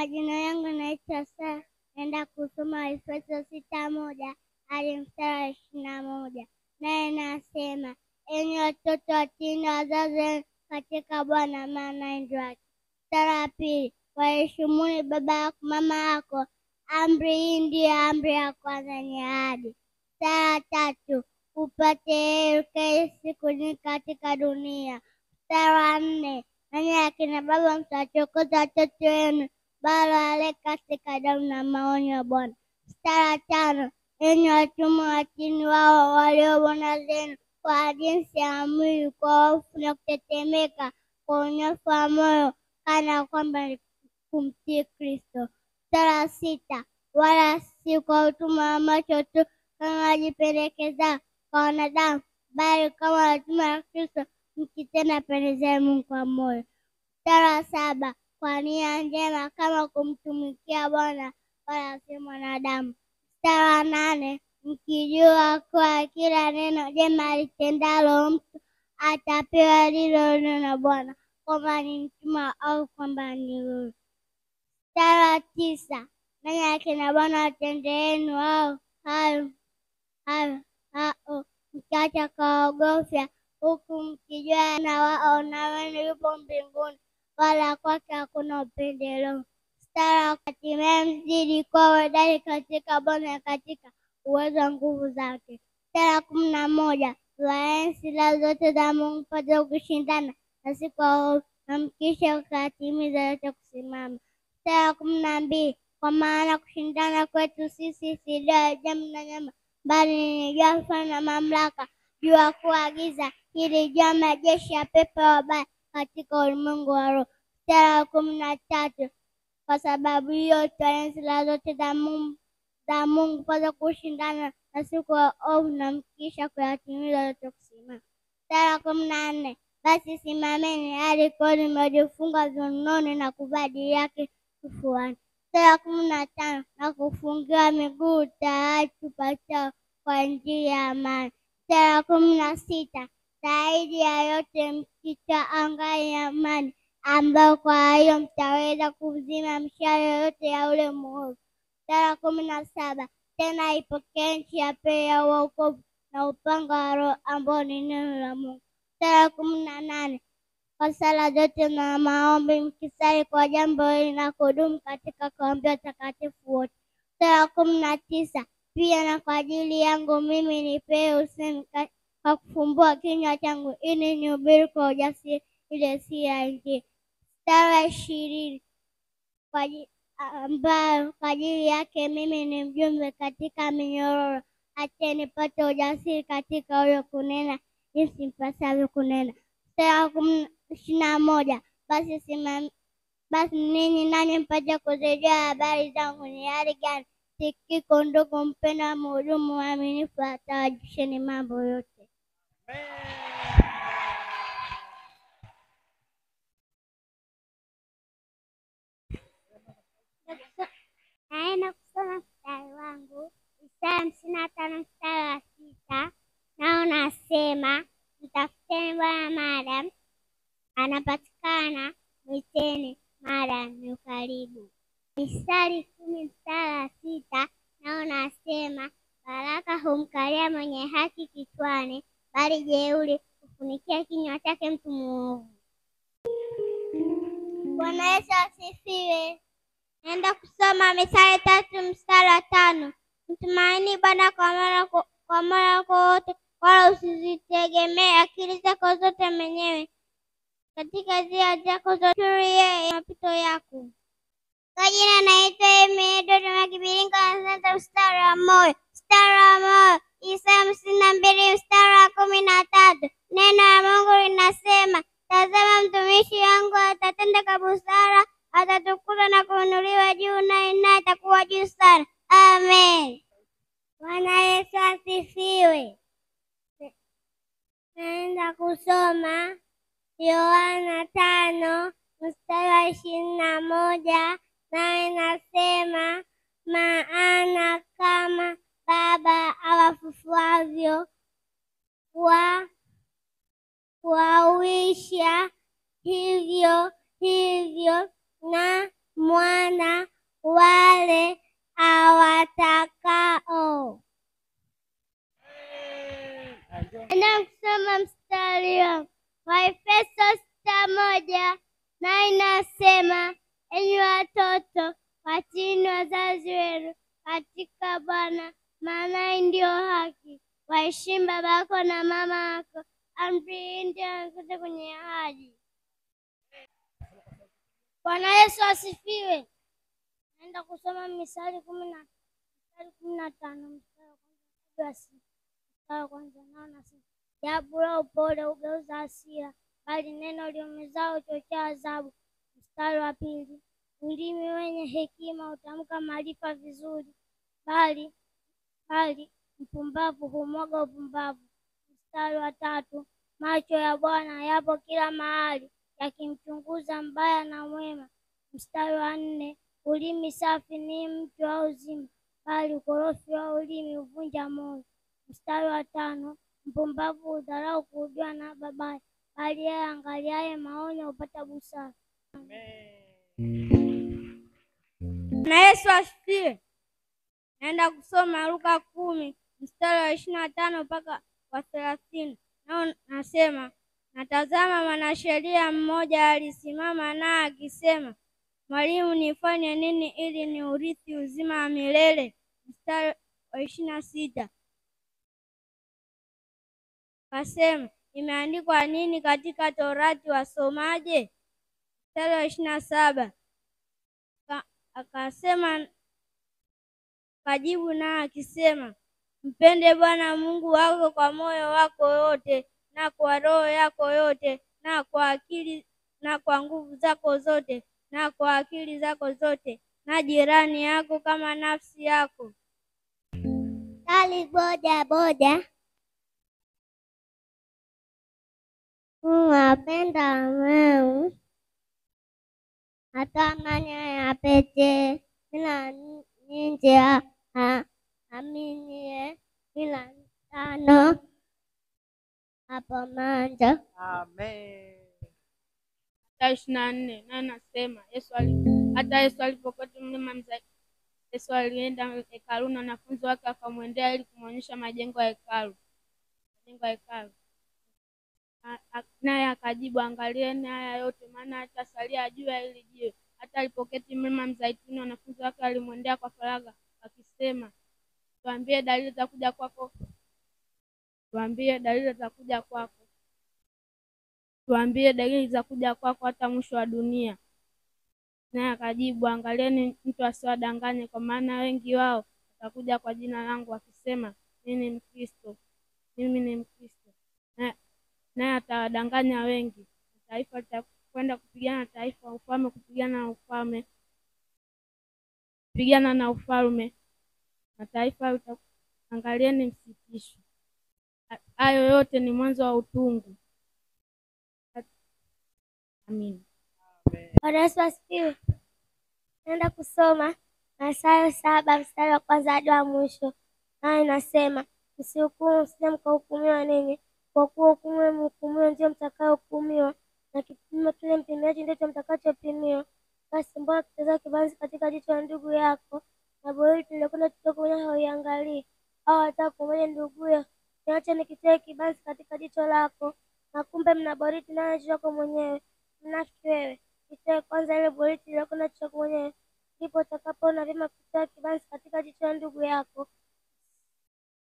Majina yangu naitwa Sara. Naenda kusoma Efeso 6:1 hadi mstari wa 21. Naye nasema, enyi watoto watiini wazazi wenu katika Bwana, maana ndio haki. Mstari wa 2, waheshimuni baba yako mama yako. Amri hii ndiyo amri ya kwanza yenye ahadi. Mstari wa 3, upate heri siku nyingi katika dunia. Mstari wa 4, nanyi akina baba msiwachokoze watoto wenu, bali wale katika damu na maonyo ya Bwana. Mstari wa 5, enyi watumwa watiini wao walio bwana zenu kwa jinsi ya mwili, kwa hofu na kutetemeka, kwa unyofu wa moyo, kana kwamba ni kumtii Kristo. Mstari wa 6, wala si kwa utumwa wa macho tu kama wajipendekeza kwa wanadamu, bali kama watumwa wa Kristo, mkitenda pendezayo Mungu kwa moyo. Mstari wa 7, kwa nia njema kama kumtumikia Bwana, wala si mwanadamu. Mstari wa 8, mkijua kwa kila neno jema alitendalo mtu atapewa lilo na Bwana, kwamba ni mtumwa au kwamba ni huru. Mstari wa 9, nanyi akina bwana watendeeni wao hayo mkiacha kuwaogofya, huku mkijua na wao na wenu yupo mbinguni, wala kwake hakuna upendeleo. Mstari wa 10, mzidi kuwa hodari katika Bwana, katika uwezo wa nguvu zake. Mstari wa 11, vaeni silaha zote za Mungu mpate kushindana na siku ya hofu, na mkisha kuyatimiza yote kusimama. Mstari wa 12, kwa maana kushindana kwetu sisi si juu ya damu na nyama, bali ni juu ya falme na mamlaka, juu ya kuagiza ili juu ya majeshi ya pepo wabaya katika ulimwengu wa roho. Mstari wa 13, kwa sababu hiyo twaeni silaha zote za Mungu mpate kushindana na siku ya ovu, na mkisha kuyatimiza yote kusimama. Mstari wa 14, basi simameni hali kweli mmejifunga viunoni na kuvaa dini yake kifuani. Mstari wa 15, na kufungiwa miguu tayari tupatao kwa Injili ya amani. Mstari wa 16, zaidi ya yote mkitwaa angani ya amani, ambao kwa hiyo mtaweza kuzima mishale yote ya ule mwovu. Mstari wa 17, tena ipokee nchi ya pili ya wokovu na upanga wa Roho ambao ni neno la Mungu. Mstari wa 18, kwa sala zote na maombi mkisali kwa jambo hili na kudumu katika kuombea watakatifu wote. Mstari wa 19, pia na kwa ajili yangu mimi nipewe usemi kwa kufumbua kinywa changu, ili nihubiri kwa ujasiri ile siri ya Injili. Mstari wa 20, ambayo kwa ajili yake mimi ni mjumbe katika minyororo, acha nipate ujasiri katika huyo kunena jinsi mpasavyo kunena. Mstari wa 21, basi ninyi nanyi mpate kuzijua habari zangu ni hali gani. Tikiko ndugu mpendwa, mhudumu mwaminifu, atawajulisheni mambo yote. Naenda kusoma mstari wangu Isaya 55 mstari wa 6, nao nasema, mtafuteni Bwana maadamu anapatikana, mwiteni maadamu yu karibu. Mstari 10 mstari wa 6, nao nasema, baraka humkalia mwenye haki kichwani, bali jeuri hufunikia kinywa chake mtu mwovu. Bwana Yesu asifiwe. Naenda kusoma Mithali 3 mstari wa 5, mtumaini Bwana kwa moyo wako wote, wala usizitegemee akili zako zote mwenyewe. Katika njia zako zote yeye mapito yako. Kwa jina naitwa Emedo na Kibiringa. Sasa mstari wa moyo Isaya 52 mstari wa 13, neno la Mungu linasema, tazama mtumishi wangu atatenda kwa busara, atatukuzwa na kuinuliwa juu, naye atakuwa juu sana. Amen. Bwana Yesu asifiwe. Naenda kusoma Yohana 5 mstari wa 21, naye nasema, maana kama Baba awafufuavyo kuwahuisha, hivyo na Mwana kusoma mstari wa Waefeso 6:1 na inasema, enyi watoto watiini wazazi wenu katika Bwana, maana ndio haki. Waheshimu baba yako na mama yako. Amri hii ndio nguzo kwenye ahadi. Bwana Yesu asifiwe. Naenda kusoma Misali 15 mstari wa kwanza nao nasema, japo la upole hugeuza hasira, bali neno liumizao huchochea adhabu. Mstari wa pili, ulimi wenye hekima hutamka maarifa vizuri, bali mpumbavu humwaga upumbavu. Mstari wa tatu, macho ya Bwana yapo kila mahali, yakimchunguza mbaya na mwema. Mstari wa nne, ulimi safi ni mti wa uzima, bali ukorofi wa ulimi huvunja moyo. Mstari wa tano, mpumbavu hudharau kuhojiwa na babaye, bali yeye angaliaye maonyo hupata busara. Na Yesu asifiwe. Naenda kusoma Luka 10 mstari wa 25 mpaka wa 30. Nao nasema, natazama mwanasheria mmoja alisimama naye akisema, Mwalimu, nifanye nini ili niurithi uzima wa milele? Mstari wa 26. Kasema, imeandikwa nini katika Torati, wasomaje? Mstari wa 27. Akasema, kajibu naye akisema, mpende Bwana Mungu wako kwa moyo wako wote, na kwa roho yako yote, na kwa akili na kwa nguvu zako zote, na kwa akili zako zote, na jirani yako kama nafsi yako. Kali boda boda. Wapenda Mungu hata manyoya pete ila nje aminie ila tano hapo manja. Amen. Hata 24 na nasema Yesu alipoketi mlima Mzeituni, Yesu alienda hekaluni, wanafunzi wake akamwendea ili kumwonyesha majengo ya hekalu. Naye akajibu, angalieni haya yote, maana hatasalia juu ya hili jiwe. Hata alipoketi mlima Mzeituni, wanafunzi wake walimwendea kwa faragha wakisema, tuambie dalili za kuja kwako, tuambie dalili za kuja kwako hata mwisho wa dunia. Naye akajibu, angalieni mtu asiwadanganye, kwa maana wengi wao watakuja kwa jina langu wakisema, mimi ni Mkristo. Naye atawadanganya wengi. Taifa litakwenda kupigana na taifa, ufalme kupigana na ufalme, na taifa angalieni msitishwe. Hayo yote ni mwanzo wa utungu. Amin. Bwana Yesu asifiwe. Naenda kusoma Mathayo 7 mstari wa kwanza hadi wa mwisho. Nayo inasema, msihukumu msije mkahukumiwa ninyi, kwa kuwa hukumu mhukumiwa ndio mtakayohukumiwa, na kipimo kile mpimiaji ndicho mtakachopimiwa. Basi mbona kitazama kibanzi katika jicho la ndugu yako, na boriti iliyokunja kidogo mwenyewe hauiangalii? Au wataka kumwambia nduguyo, niache nikitoe kibanzi katika jicho lako, na kumbe mna boriti ndani ya jicho lako mwenyewe? Mnafiki wewe! Itoe kwanza ile boriti iliyokunja jicho lako mwenyewe, ndipo utakapoona vyema kutoa kibanzi katika jicho la ndugu yako.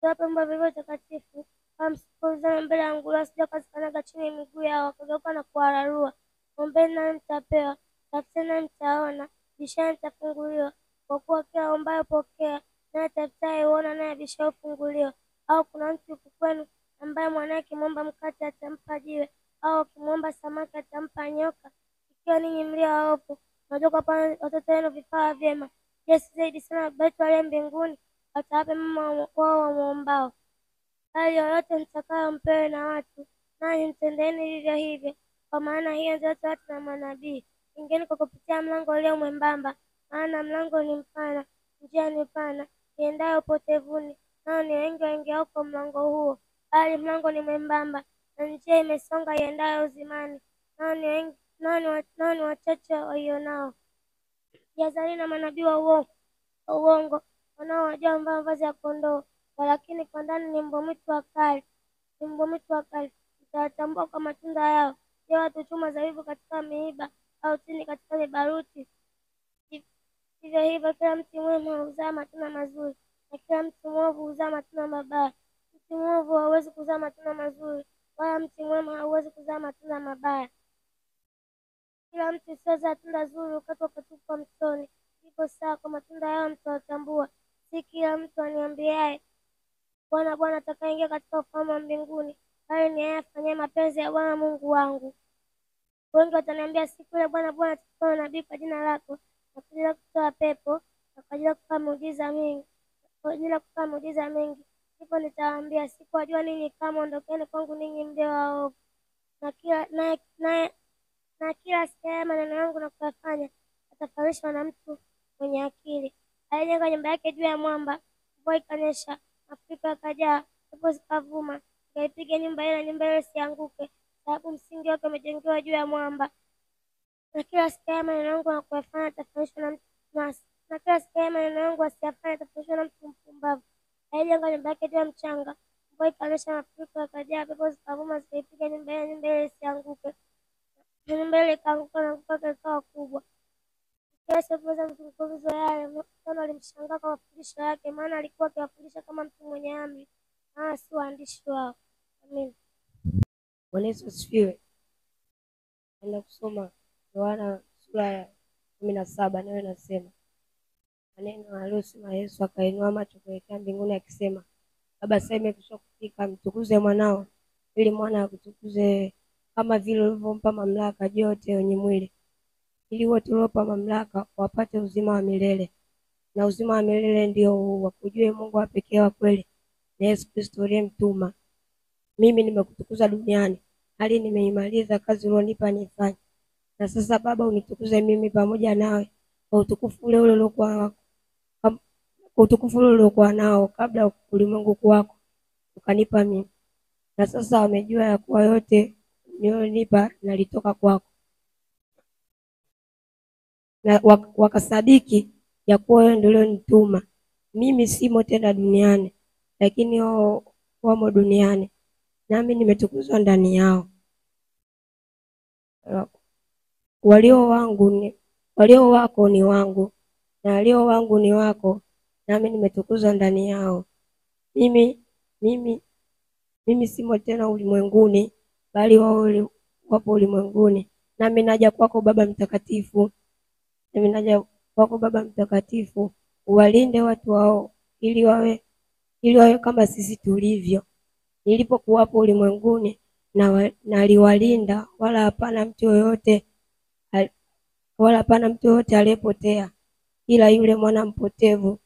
Wape mbwa vilivyo takatifu, msipozame mbele ya nguruwe, wasije wakazikanyaga chini miguu yao, wakageuka na kuwararua. Ombeni nanyi mtapewa, tafuteni nanyi mtaona, bisheni mtafunguliwa. Kwa kuwa kila aombaye hupokea, naye atafutaye huona, naye abishaye hufunguliwa. Au kuna mtu huku kwenu ambaye mwanaye akimwomba mkate atampa jiwe? Au akimwomba samaki atampa nyoka? Ikiwa ninyi mlio waovu mnajua kuwapa watoto wenu vipawa vyema, je, si zaidi sana Baba yetu aliye mbinguni atawapa mema wao wamwombao? Bali yoyote mtakayo mpewe na watu, nanyi mtendeeni vivyo hivyo, kwa maana hiyo ndio watu na manabii. Ingieni kwa kupitia mlango ulio mwembamba, maana mlango ni mpana, njia ni pana iendayo upotevuni, nao ni wengi waingiao kwa mlango huo. Bali mlango ni mwembamba na njia imesonga iendayo uzimani, nao ni wachache waionao. Jihadharini na manabii wa uongo wanaowajua wamevaa mavazi ya kondoo, walakini kwa ndani ni mbwa mwitu wakali. ni mbwa mwitu wakali. Mtawatambua kwa matunda yao. Je, watu huchuma zabibu katika miiba au tini katika mibaruti? Hivyo hivyo kila mti mwema huzaa matunda mazuri, na kila mti mwovu huzaa matunda mabaya. Mti mwovu hauwezi kuzaa matunda mazuri, wala mti mwema hauwezi kuzaa matunda mabaya. Kila mti usiozaa tunda zuri hukatwa ukatupwa mtoni. Iko sawa, kwa matunda yao mtawatambua. Si kila mtu aniambiaye Bwana, Bwana atakayeingia katika ufalme wa mbinguni, bali ni yeye afanyaye mapenzi ya Bwana Mungu wangu. Wengi wataniambia siku ile, Bwana, Bwana, tulitoa nabii kwa jina lako, na kwa ajili ya kutoa pepo, na kwa ajili ya kufanya miujiza mingi. Ndipo nitawaambia, sikuwajua ninyi kamwe, ondokeni kwangu ninyi mlio waovu. Na kila asikiaye maneno yangu na kuyafanya atafananishwa na mtu mwenye akili aliyejenga nyumba yake juu ya mwamba. Mvua ikanyesha, mafuriko yakajaa, pepo zikavuma, ikaipiga nyumba ile isianguke, sababu msingi wake umejengewa juu ya mwamba. Na kila asikiaye maneno yangu na kuyafanya atafananishwa na mtu mpumbavu aliyejenga nyumba yake juu ya mchanga. Mvua ikanyesha, mafuriko yakajaa, pepo zikavuma, zikaipiga nyumba ile isianguke, na nyumba ile ikaanguka, na anguka yake ikawa kubwa. Yesu alipoanza kuzungumza yale, makutano walimshangaa kwa mafundisho yake, maana alikuwa akiwafundisha kama mtu mwenye amri, maana si waandishi wao. Amen. Bwana Yesu asifiwe. Naenda kusoma Yohana sura ya 17, nayo inasema maneno aliyosema Yesu, akainua macho kuelekea mbinguni akisema, Baba, sasa imekwisha kufika, mtukuze mwanao ili mwana akutukuze, kama vile ulivyompa mamlaka juu yote wenye mwili, ili wote uliopa mamlaka wapate uzima wa milele. Na uzima wa milele ndio huu, wakujue Mungu wa pekee wa kweli, na Yesu Kristo uliyemtuma. Mimi nimekutukuza duniani, hali nimeimaliza kazi ulionipa nifanye. Na sasa Baba, unitukuze mimi pamoja nawe kwa utukufu ule uliokuwa nao kabla ulimwengu kuwako, ukanipa mimi. Na sasa wamejua ya kuwa yote ulionipa nalitoka kwako, na wakasadiki ya kuwa wewe ndio ulionituma. Mimi simo tena duniani, lakini wao wamo duniani, nami nimetukuzwa ndani yao. Walio wako ni wangu, na walio wangu ni wako, nami nimetukuzwa ndani yao. Mimi simo tena ulimwenguni, bali wao wapo ulimwenguni. Nami naja kwako Baba Mtakatifu, uwalinde watu wao, ili wawe kama sisi tulivyo. Nilipokuwapo ulimwenguni na aliwalinda, wala hapana mtu yoyote aliyepotea, ila yule mwana mpotevu.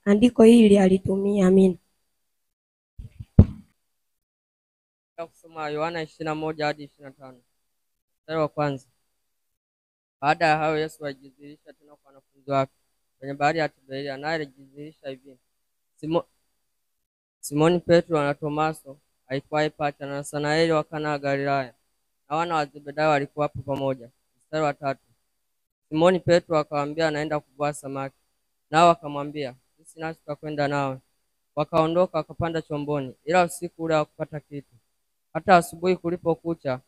Andiko hili alitumia. Amina. Kusoma Yohana 21 hadi 25. Mstari wa kwanza. Baada ya hayo Yesu alijidhihirisha tena kwa wanafunzi wake kwenye bahari ya Tiberia, naye alijidhihirisha hivi: Simoni Petro na Tomaso aitwaye Pacha na Nathanaeli wa Kana ya Galilaya, na wana wa Zebedayo walikuwapo pamoja. Mstari wa tatu. Simoni Petro akawaambia anaenda kuvua samaki, nao wakamwambia, sisi nasi tutakwenda nawe. Wakaondoka wakapanda chomboni, ila usiku ule hawakupata kitu. Hata asubuhi kulipokucha,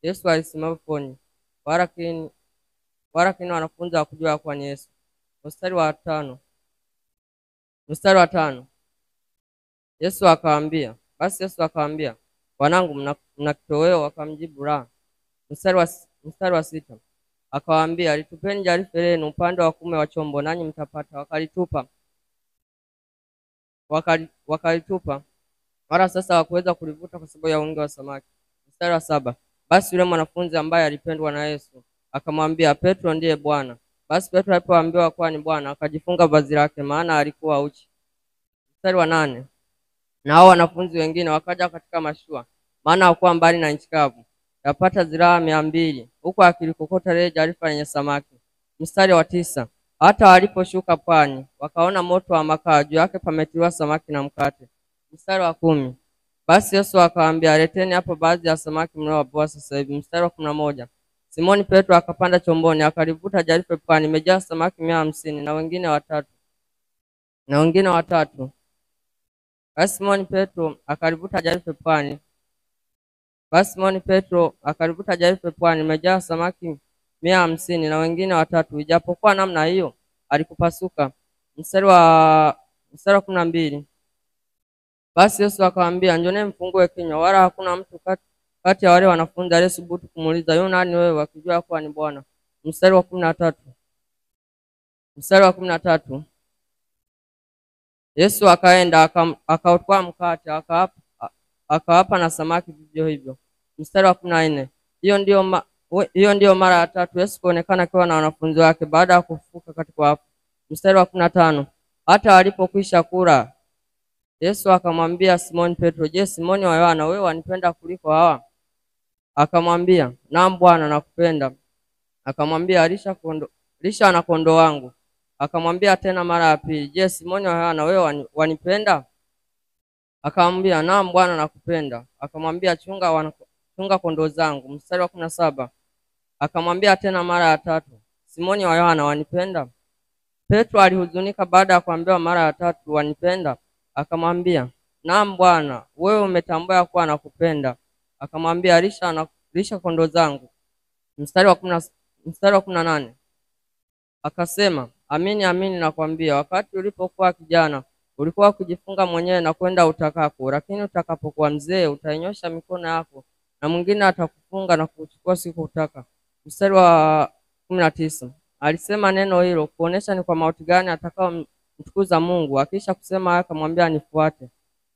Yesu alisimama poni, walakini wanafunzi hawakujua kuwa ni Yesu. Mstari wa tano. Yesu akawaambia, wanangu, mna kitoweo? Wakamjibu, la. Mstari wa sita. Akawaambia, litupeni jarife lenu upande wa kuume wa chombo, nanyi mtapata. Wakalitupa, wala sasa hawakuweza kulivuta kwa sababu ya wingi wa samaki. Mstari wa saba. Basi yule mwanafunzi ambaye alipendwa na Yesu akamwambia, Petro, ndiye Bwana. Basi Petro alipoambiwa kuwa ni Bwana, akajifunga vazi lake, maana alikuwa uchi. Mstari wa nane. Na hao wanafunzi wengine wakaja katika mashua, maana hawakuwa mbali na nchi kavu, yapata ziraa 200, huku akilikokota lile jarifa lenye samaki. Mstari wa tisa. Hata waliposhuka pwani, wakaona moto wa makaa, juu yake pametiliwa samaki na mkate. Mstari wa 10. Basi Yesu akawaambia, leteni hapo baadhi ya samaki mliowavua sasa hivi. Mstari wa 11. Simoni Petro akapanda chomboni, akalivuta jarife pwani, imejaa samaki 150, na wengine watatu Basi Simoni Petro akalivuta jarife pwani, imejaa samaki 150 na wengine watatu. Ijapokuwa namna hiyo alikupasuka. Mstari wa 12. Basi Yesu akamwambia, njoni mfungue kinywa. Wala hakuna mtu kati ya wale wanafunzi aliyesubutu kumuuliza, yu nani wewe? Akijua kuwa ni Bwana. Mstari wa 13. Yesu akaenda akautwaa mkate akawapa na samaki vivyo hivyo. Mstari wa 14. Hiyo ndiyo mara ya tatu Yesu kuonekana akiwa na wanafunzi wake baada ya kufufuka katika wafu. Mstari wa 15. Hata walipokwisha kula, Yesu akamwambia Simoni Petro, je, Simoni wa Yohana, wewe wanipenda kuliko hawa? Akamwambia, naam Bwana, nakupenda. Akamwambia, lisha na kondoo wangu. Akamwambia tena mara ya pili, je, Simoni wa Yohana, wewe wanipenda? Akamwambia, naam Bwana, nakupenda. Akamwambia, chunga kondoo zangu. Mstari wa 17. Akamwambia tena mara ya tatu, Simoni wa Yohana, wanipenda? Petro alihuzunika baada ya kuambiwa mara ya tatu, wanipenda? Akamwambia, naam Bwana, wewe umetambua kuwa nakupenda. Akamwambia, lisha kondoo zangu. Mstari wa 18. Akasema, amini amini nakwambia, wakati ulipokuwa kijana ulikuwa ukijifunga mwenyewe na kwenda utakako, lakini utakapokuwa mzee utainyosha mikono yako na mwingine atakufunga na kuchukua siku utaka. Mstari wa 19. Alisema neno hilo kuonesha ni kwa mauti gani atakao mtukuza Mungu. Akisha kusema haya akamwambia, nifuate.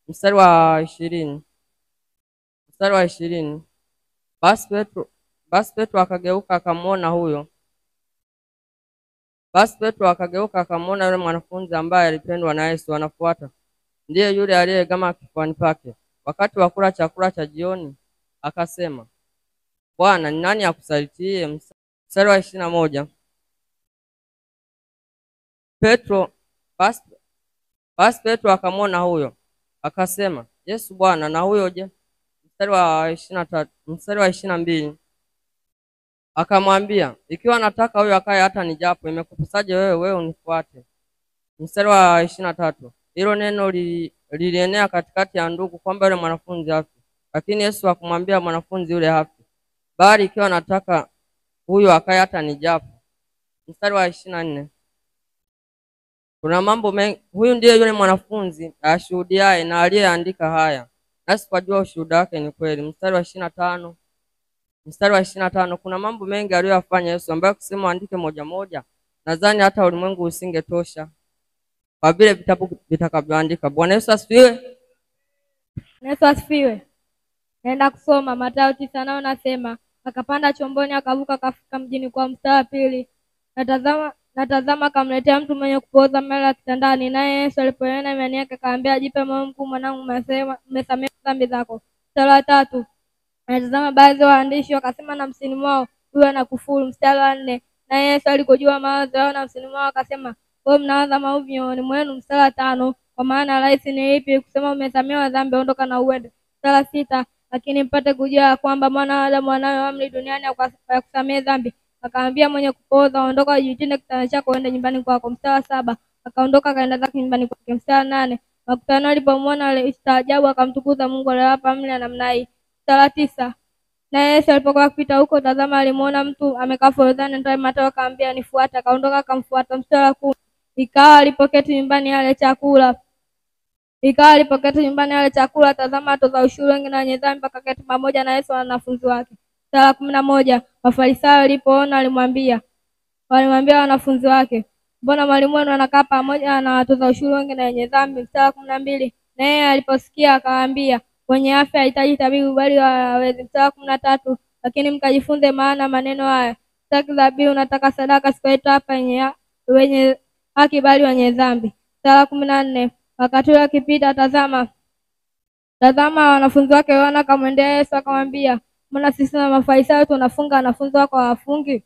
Mstari wa 20. Basi Petro akageuka akamwona yule mwanafunzi ambaye alipendwa na Yesu anafuata. Ndiye yule aliyeegama kifuani pake. Wakati wa kula chakula cha jioni akasema, Bwana, ni nani akusalitie? Mstari wa 21. Basi Petro akamwona huyo akasema, Yesu Bwana, na huyo je? Mstari wa 22. Akamwambia, ikiwa nataka huyo akae hata nijapo, imekupasaje wewe unifuate? Mstari wa 23. Hilo neno lilienea katikati ya ndugu kwamba yule mwanafunzi hafi. Lakini Yesu akamwambia mwanafunzi yule hafi, bali ikiwa nataka huyo akae hata nijapo. Mstari wa 24. Kuna mambo mengi. Huyu ndiye yule mwanafunzi ashuhudiaye na aliyeandika haya, nasi twajua ushuhuda wake ni kweli. Mstari wa 25. Kuna mambo mengi aliyofanya Yesu ambayo kusema andike moja moja, nadhani hata ulimwengu usingetosha kwa vile vitabu vitakavyoandika. Bwana Yesu asifiwe. Yesu asifiwe. Naenda kusoma Mathayo 9 nao nasema, akapanda chomboni akavuka akafika mjini kwa. Mstari wa 2. Natazama akamletea mtu mwenye kupooza amelala kitandani, naye Yesu alipoiona imani yake akamwambia, jipe moyo mkuu mwanangu, umesamehewa dhambi zako. Mstari wa 3. Natazama baadhi ya waandishi wakasema nafsini mwao, huyu anakufuru. Mstari wa 4. Naye Yesu alikujua mawazo yao nafsini mwao akasema, wewe mnawaza maovu mioyoni mwenu. Mstari wa 5. Kwa maana rahisi ni ipi kusema umesamehewa dhambi, ondoka na uende. Mstari wa 6. Lakini mpate kujua kwamba mwana wa Adamu anayo amri duniani ya kusamehe dhambi. Akamwambia mwenye kupooza, ondoka ujitinde kitanda chako uende nyumbani kwako. Mstari wa 7. Akaondoka akaenda zake nyumbani kwake. Mstari wa 8. Makutano alipomwona walistaajabu akamtukuza Mungu aliyewapa amri ya namna hii. Mstari wa 9. Na Yesu alipokuwa akipita huko, tazama alimuona mtu amekaa forodhani ndani Mathayo, akamwambia, nifuate. Akaondoka akamfuata. Mstari wa 10. Ikawa alipoketi nyumbani yale chakula, tazama watoza ushuru wengi na wenye dhambi wakaketi pamoja na Yesu na wanafunzi wake. Mstari wa 11. Mafarisayo walipoona walimwambia wanafunzi wake, mbona mwalimu wenu anakaa pamoja na watoza ushuru wengi na wenye dhambi? Mstari wa 12. Na yeye aliposikia akawaambia, wenye afya hahitaji tabibu bali wawezi. Mstari wa 13. Lakini mkajifunze maana maneno haya, sitaki dhabihu, nataka sadaka, sikuwaita hapa wenye haki bali wenye dhambi. Mstari wa 14. Wakati ule akipita, tazama wanafunzi wake wana akamwendea Yesu akamwambia, mbona sisi na Mafarisayo tunafunga, wanafunzi wako hawafungi?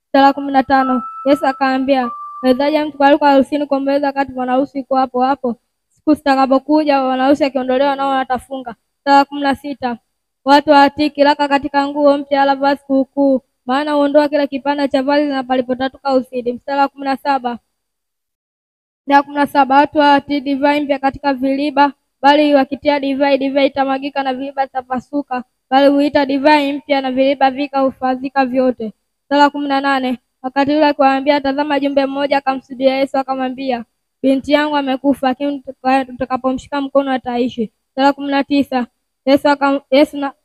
Mstari wa 15. Yesu akamwambia, wezaje mtu kualikwa harusini kuomboleza wakati bwana harusi yuko hapo hapo? Siku zitakapokuja bwana harusi akiondolewa, nao watafunga. Mstari wa 16. Watu hawatii kiraka katika nguo mpya wala vazi kuukuu, maana huondoa kila kipande cha vazi na palipotatuka usidi. Mstari wa 17. Watu hawatii divai mpya katika viriba, bali wakitia divai, divai itamwagika na viriba vitapasuka, bali huita divai mpya na viriba vikahifadhika vyote. Sura 18. Wakati yule akawaambia, tazama jumbe mmoja akamsujudia Yesu akamwambia, binti yangu amekufa, lakini utakapomshika mkono ataishi. Sura 19.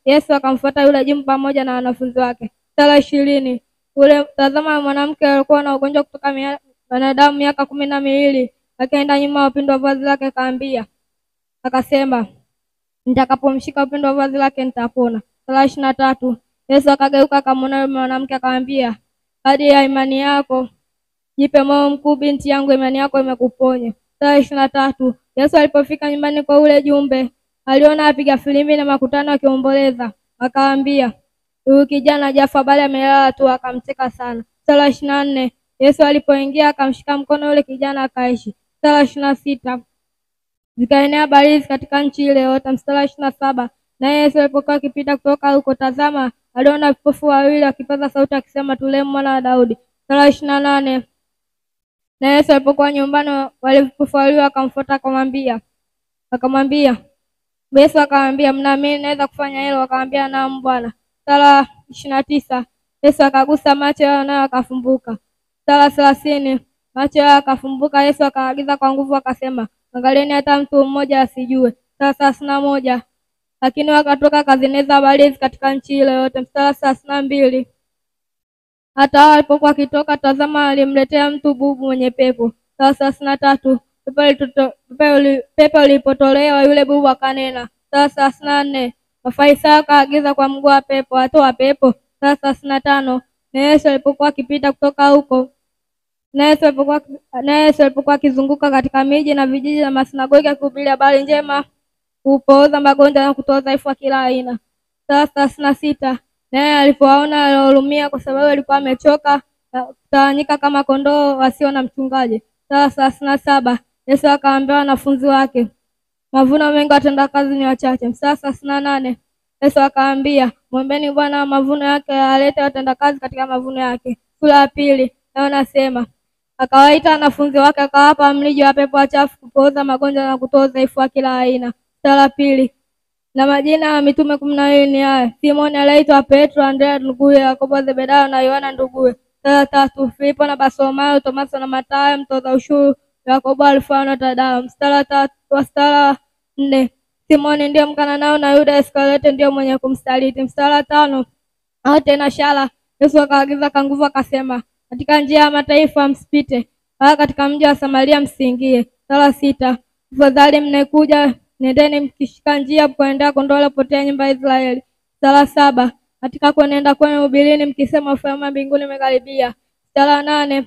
Yesu akamfuata yule jumbe pamoja na wanafunzi wake. Sura 20. Tazama mwanamke alikuwa na ugonjwa kutoka wanadamu miaka 12, akaenda nyuma ya upindo wa vazi lake akasema, nitakapomshika upindo wa vazi lake nitapona. Sura 23. Yesu akageuka akamwona yule mwanamke akamwambia, kadiri ya imani yako jipe moyo mkuu, binti yangu, imani yako imekuponya. Sura 23. Yesu alipofika nyumbani kwa ule jumbe, aliona apiga filimbi na makutano akiomboleza. Akawaambia, huyu kijana hajafa bali amelala tu, akamcheka sana. Sura 24. Yesu alipoingia akamshika mkono yule kijana akaishi. Sura 26. Zikaenea habari hizi katika nchi ile yote. Sura 27. Naye Yesu alipokuwa akipita kutoka huko, tazama, aliona vipofu wawili wakipaza sauti akisema, Tulemu mwana wa Daudi. Sura 28. Na Yesu alipokuwa nyumbani, wale vipofu wawili wakamfuata akamwambia, Yesu akamwambia, mnaamini naweza kufanya hilo? Akamwambia, naam Bwana. Sura 29. Yesu akagusa macho yao nayo akafumbuka. Sura 30. Macho yao akafumbuka. Yesu akaagiza kwa nguvu akasema, angalieni hata mtu mmoja asijue. Sura 31. Lakini wakatoka akazieneza habari hizi katika nchi ile yote. Sura 32. Hata hao walipokuwa wakitoka, tazama, alimletea mtu bubu mwenye pepo. Sura 33. Pepo ulipotolewa yule bubu akanena. Sura 34. Mafarisayo akaagiza kwa mguu wa pepo, atoa pepo. Sura 35. Na Yesu alipokuwa akipita kutoka huko, na Yesu alipokuwa akizunguka katika miji na vijiji na masinagogi akihubiri habari njema, kupooza magonjwa na kutoa udhaifu wa kila aina. Sura 36. Naye alipowaona alihurumia, kwa sababu alikuwa amechoka na kutawanyika kama kondoo wasio na mchungaji. Sura 37. Yesu akawaambia wanafunzi wake, mavuno mengi, watendakazi ni wachache. Sura 38. Yesu akawaambia, mwombeni Bwana wa mavuno yake alete watendakazi katika mavuno yake. Sura ya 2. Nayo nasema, akawaita wanafunzi wake akawapa amri ya pepo wachafu, kupooza magonjwa na kutoa udhaifu wa kila aina. Sura ya 2. Na majina ya mitume 12 ni haya: Simoni aliyeitwa Petro, Andrea nduguye, Yakobo Zebedayo na Yohana nduguye. Sura ya 3. Filipo na Bartholomayo, Tomaso na Mathayo mtoza ushuru, Yakobo Alfayo na Tadayo. Sura ya 4. Simoni ndiye Mkananao na Yuda Iskariote ndiye mwenye kumsaliti. Sura ya 5. Hao tena shala Yesu akaagiza kwa nguvu akasema, katika njia ya mataifa msipite, wala katika mji wa Samaria msiingie. Sura ya 6. Tafadhali mnekuja, nendeni mkishika njia kuendea kondoo waliopotea nyumba ya Israeli. Sura ya 7. Katika kuenenda kwenu hubirini mkisema, ufalme wa mbinguni umekaribia. Sura ya 8.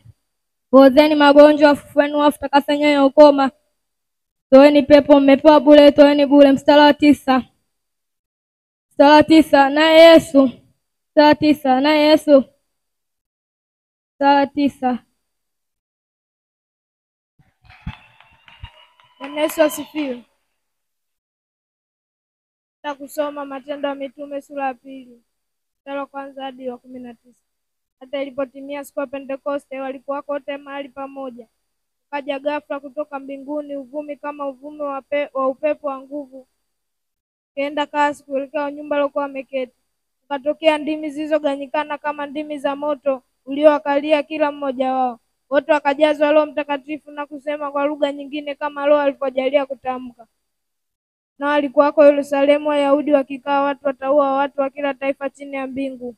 Pozeni magonjwa, fufueni wafu, takaseni nyoyo ukoma, toeni pepo, mmepewa bure, toeni bure. Sura ya 9. Naye Yesu. Sura ya 9. Bwana Yesu asifiwe. Na kusoma Matendo ya Mitume sura ya 2, mstari wa 1 hadi wa 19. Hata ilipotimia siku ya Pentekoste, walikuwa wote mahali pamoja. Ukaja ghafla kutoka mbinguni uvumi kama uvumi wa upepo wa nguvu, kaenda kasi kuelekea nyumba aliyokuwa ameketi. Ukatokea ndimi zilizoganyikana kama ndimi za moto uliowakalia kila mmoja wao. Wote wakajazwa Roho Mtakatifu na kusema kwa lugha nyingine kama Roho alipojalia kutamka. Na walikuwako Yerusalemu Wayahudi wakikaa, watu wataua watu wa kila taifa chini ya mbingu.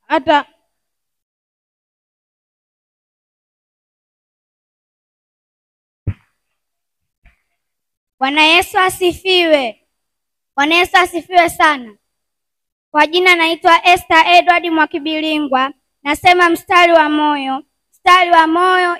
Hata Bwana Yesu asifiwe. Bwana Yesu asifiwe sana. Kwa jina naitwa Esther Edward Mwakibilingwa. Nasema mstari wa moyo.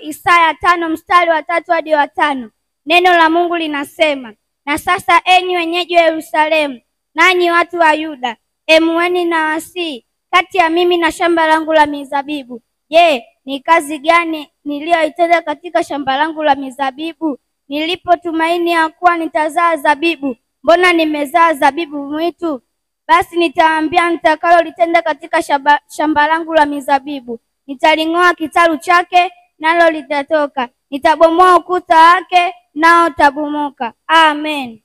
Isaya 5 mstari wa 3 hadi wa 5. Neno la Mungu linasema, na sasa enyi wenyeji wa Yerusalemu, nanyi watu wa Yuda, emueni na wasii kati ya mimi na shamba langu la mizabibu. Je, ni kazi gani niliyoitenda katika shamba langu la mizabibu? Nilipotumaini ya kuwa nitazaa zabibu, mbona nimezaa zabibu mwitu? Basi nitaambia nitakalolitenda katika shamba langu la mizabibu. Nitaling'oa kitalu chake, nalo litatoka. Nitabomoa ukuta wake, nao utabomoka. Amen.